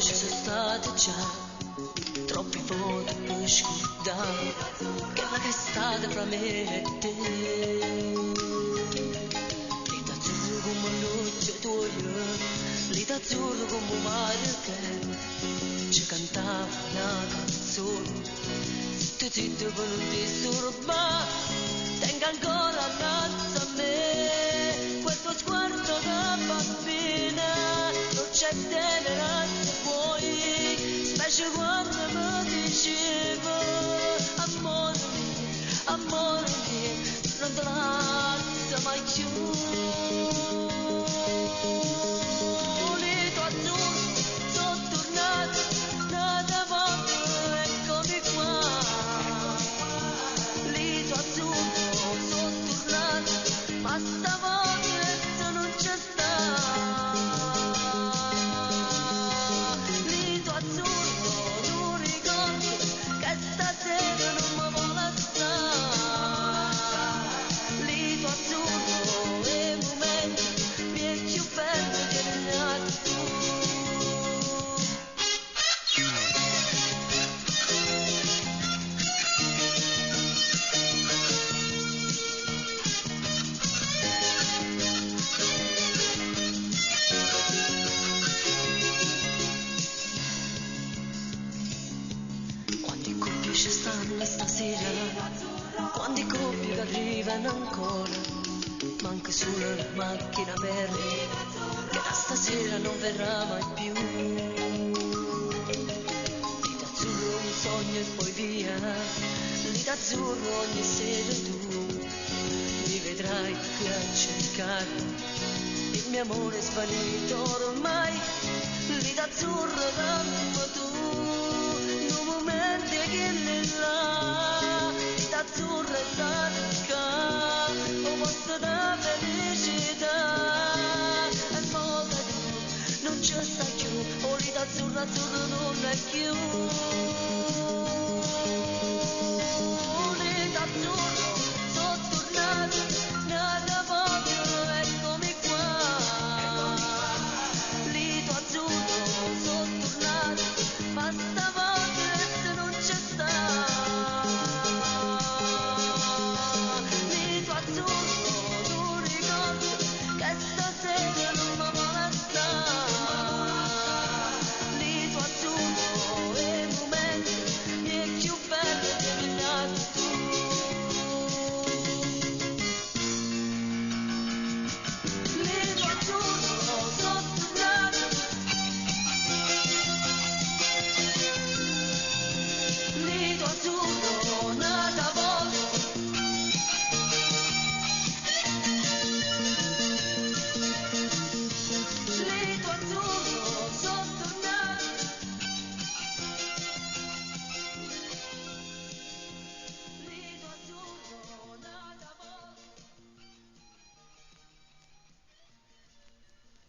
ci sono state già troppi voti per scordare quella che è stata fra me e te. Lita azzurro come l'occhio tuo, lita azzurro come un mare che ci cantava una canzone. Zitto zitto per non disturbare, tenga ancora innanzi a me quel tuo sguardo da bambina, non c'è tenera se vuoi, specie quando mi dicevo amore mio, non te lascio mai più. Lito azzurro, sono tornato, nata volta, eccomi qua. Lito azzurro, sono tornato, ma stavolta non c'è sta. Lito azzurro, tu ricordi che stasera non mi vuole stare. Lito azzurro, e momenti mi è più bello che ne hai tu. Quanti coppie ci stanno stasera, quanti coppie che arrivano ancora, manca solo la macchina verde che da stasera non verrà mai più. Lito azzurro un sogno e poi via, lito azzurro ogni sera tu mi vedrai qui a cercare. Il mio amore è svanito ormai, lito azzurro dammi tu, in un momento che ne là,